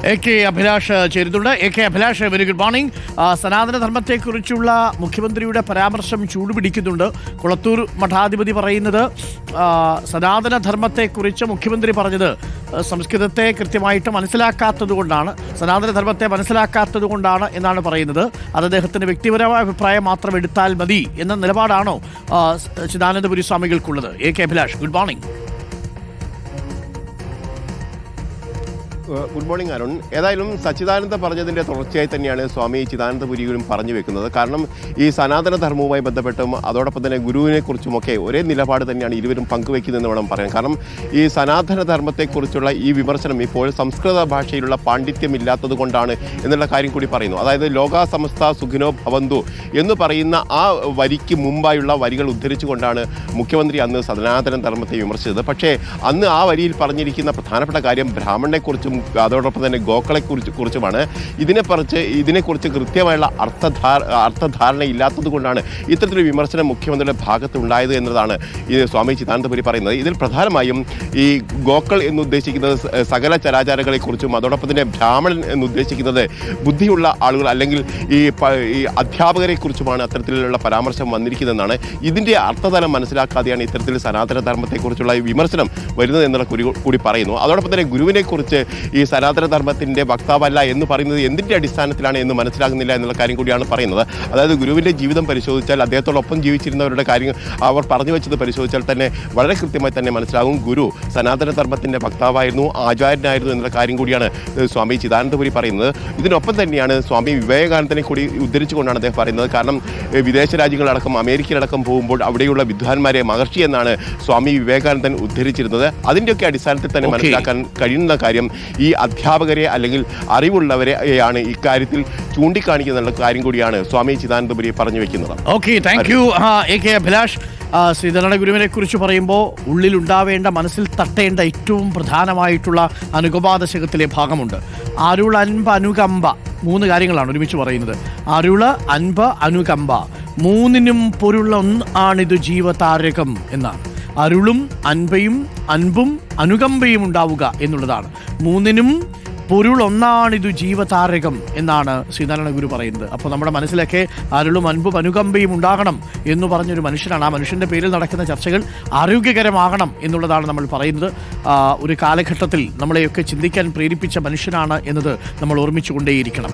AK Abhilash ചേരുന്നുണ്ട്. AK Abhilash, very good morning. സനാതനധർമ്മത്തെക്കുറിച്ചുള്ള മുഖ്യമന്ത്രിയുടെ പരാമർശം ചൂടുപിടിക്കുന്നുണ്ട്. കുളത്തൂർ മഠാധിപതി പറയുന്നത് സനാതനധർമ്മത്തെക്കുറിച്ച് മുഖ്യമന്ത്രി പറഞ്ഞത് സംസ്കൃതത്തെ കൃത്യമായിട്ട് മനസ്സിലാക്കാത്തത് കൊണ്ടാണ്, സനാതനധർമ്മത്തെ മനസ്സിലാക്കാത്തത് കൊണ്ടാണ് എന്നാണ് പറയുന്നത്. അത് അദ്ദേഹത്തിൻ്റെ വ്യക്തിപരമായ അഭിപ്രായം മാത്രം എടുത്താൽ മതി എന്ന നിലപാടാണോ ചിദാനന്ദപുരി സ്വാമികൾക്കുള്ളത്? AK Abhilash, good morning. Good morning Arun. ഏതായാലും സച്ചിദാനന്ദ പറഞ്ഞതിൻ്റെ തുടർച്ചയായി തന്നെയാണ് സ്വാമി ചിദാനന്ദപുരിയും പറഞ്ഞു വെക്കുന്നത്. കാരണം ഈ സനാതനധർമ്മവുമായി ബന്ധപ്പെട്ടും അതോടൊപ്പം തന്നെ ഗുരുവിനെക്കുറിച്ചുമൊക്കെ ഒരേ നിലപാട് തന്നെയാണ് ഇരുവരും പങ്കുവയ്ക്കുന്നതെന്ന് വേണം പറയാൻ. കാരണം ഈ സനാതനധർമ്മത്തെക്കുറിച്ചുള്ള ഈ വിമർശനം ഇപ്പോൾ സംസ്കൃത ഭാഷയിലുള്ള പാണ്ഡിത്യമില്ലാത്തത് കൊണ്ടാണ് എന്നുള്ള കാര്യം കൂടി പറയുന്നു. അതായത് ലോകാ സമസ്ത സുഖിനോ ഭവന്തു എന്ന് പറയുന്ന ആ വരിക്ക് മുമ്പായുള്ള വരികൾ ഉദ്ധരിച്ചുകൊണ്ടാണ് മുഖ്യമന്ത്രി അന്ന് സനാതനധർമ്മത്തെ വിമർശിച്ചത്. പക്ഷേ അന്ന് ആ വരിയിൽ പറഞ്ഞിരിക്കുന്ന പ്രധാനപ്പെട്ട കാര്യം ബ്രാഹ്മണനെക്കുറിച്ചും അതോടൊപ്പം തന്നെ ഗോക്കളെക്കുറിച്ചുമാണ്. ഇതിനെക്കുറിച്ച് കൃത്യമായുള്ള അർത്ഥധാരണ ഇല്ലാത്തത് കൊണ്ടാണ് ഇത്തരത്തിലൊരു വിമർശനം മുഖ്യമന്ത്രിയുടെ ഭാഗത്ത് ഉണ്ടായത് എന്നതാണ് ഈ സ്വാമി ചിദാനന്ദപുരി പറയുന്നത്. ഇതിൽ പ്രധാനമായും ഈ ഗോക്കൾ എന്നുദ്ദേശിക്കുന്നത് സകല ചരാചരങ്ങളെക്കുറിച്ചും അതോടൊപ്പം തന്നെ ബ്രാഹ്മണൻ എന്നുദ്ദേശിക്കുന്നത് ബുദ്ധിയുള്ള ആളുകൾ അല്ലെങ്കിൽ ഈ അധ്യാപകരെക്കുറിച്ചുമാണ് അത്തരത്തിലുള്ള പരാമർശം വന്നിരിക്കുന്നതെന്നാണ്. ഇതിൻ്റെ അർത്ഥതലം മനസ്സിലാക്കാതെയാണ് ഇത്തരത്തിൽ സനാതനധർമ്മത്തെക്കുറിച്ചുള്ള ഈ വിമർശനം വരുന്നത് എന്നുള്ള കൂടി പറയുന്നു. അതോടൊപ്പം തന്നെ ഗുരുവിനെക്കുറിച്ച് ഈ സനാതനധർമ്മത്തിൻ്റെ വക്താവല്ല എന്ന് പറയുന്നത് എന്തിൻ്റെ അടിസ്ഥാനത്തിലാണ് എന്ന് മനസ്സിലാകുന്നില്ല എന്നുള്ള കാര്യം കൂടിയാണ് പറയുന്നത്. അതായത് ഗുരുവിൻ്റെ ജീവിതം പരിശോധിച്ചാൽ, അദ്ദേഹത്തോടൊപ്പം ജീവിച്ചിരുന്നവരുടെ കാര്യം അവർ പറഞ്ഞു വെച്ചത് പരിശോധിച്ചാൽ തന്നെ വളരെ കൃത്യമായി തന്നെ മനസ്സിലാകും ഗുരു സനാതനധർമ്മത്തിൻ്റെ വക്താവായിരുന്നു, ആചാര്യനായിരുന്നു എന്നുള്ള കാര്യം കൂടിയാണ് സ്വാമി ചിദാനന്ദപുരി പറയുന്നത്. ഇതിനൊപ്പം തന്നെയാണ് സ്വാമി വിവേകാനന്ദനെ കൂടി ഉദ്ധരിച്ചുകൊണ്ടാണ് അദ്ദേഹം പറയുന്നത്. കാരണം വിദേശ രാജ്യങ്ങളടക്കം അമേരിക്കയിലടക്കം പോകുമ്പോൾ അവിടെയുള്ള വിദ്വാൻമാരെ മഹർഷി എന്നാണ് സ്വാമി വിവേകാനന്ദൻ ഉദ്ധരിച്ചിരുന്നത്. അതിൻ്റെയൊക്കെ അടിസ്ഥാനത്തിൽ തന്നെ മനസ്സിലാക്കാൻ കഴിയുന്ന കാര്യം ഈ അധ്യാപകരെ അല്ലെങ്കിൽ അറിവുള്ളവരെയാണ് ഇക്കാര്യത്തിൽ ചൂണ്ടിക്കാണിക്കുന്ന കാര്യം കൂടിയാണ് സ്വാമി ചിദാനന്ദപുരി പറഞ്ഞു വെക്കുന്നത്. Okay, thank you AK Abhilash. ശ്രീധരണ ഗുരുവിനെ കുറിച്ച് പറയുമ്പോൾ ഉള്ളിലുണ്ടാവേണ്ട, മനസ്സിൽ തട്ടേണ്ട ഏറ്റവും പ്രധാനമായിട്ടുള്ള അനുകമ്പാദശകത്തിലെ ഭാഗമുണ്ട്. അരുൾ, അൻപ്, അനുകമ്പ, 3 കാര്യങ്ങളാണ് ഒരുമിച്ച് പറയുന്നത്. അരുള്, അൻപ്, അനുകമ്പ, 3നും പൊരുളൊന്നാണിത് ജീവതാരകം എന്നാണ്. അരുളും അൻപും അനുകമ്പയും ഉണ്ടാവുക എന്നുള്ളതാണ്. 3നും പൊരുളൊന്നാണിത് ജീവതാരകം എന്നാണ് ശ്രീനാരായണ ഗുരു പറയുന്നത്. അപ്പോൾ നമ്മുടെ മനസ്സിലൊക്കെ അരുളും അൻപും അനുകമ്പയും ഉണ്ടാകണം എന്ന് പറഞ്ഞൊരു മനുഷ്യനാണ്. ആ മനുഷ്യൻ്റെ പേരിൽ നടക്കുന്ന ചർച്ചകൾ ആരോഗ്യകരമാകണം എന്നുള്ളതാണ് നമ്മൾ പറയുന്നത്. ഒരു കാലഘട്ടത്തിൽ നമ്മളെയൊക്കെ ചിന്തിക്കാൻ പ്രേരിപ്പിച്ച മനുഷ്യനാണ് എന്നത് നമ്മൾ ഓർമ്മിച്ചുകൊണ്ടേയിരിക്കണം.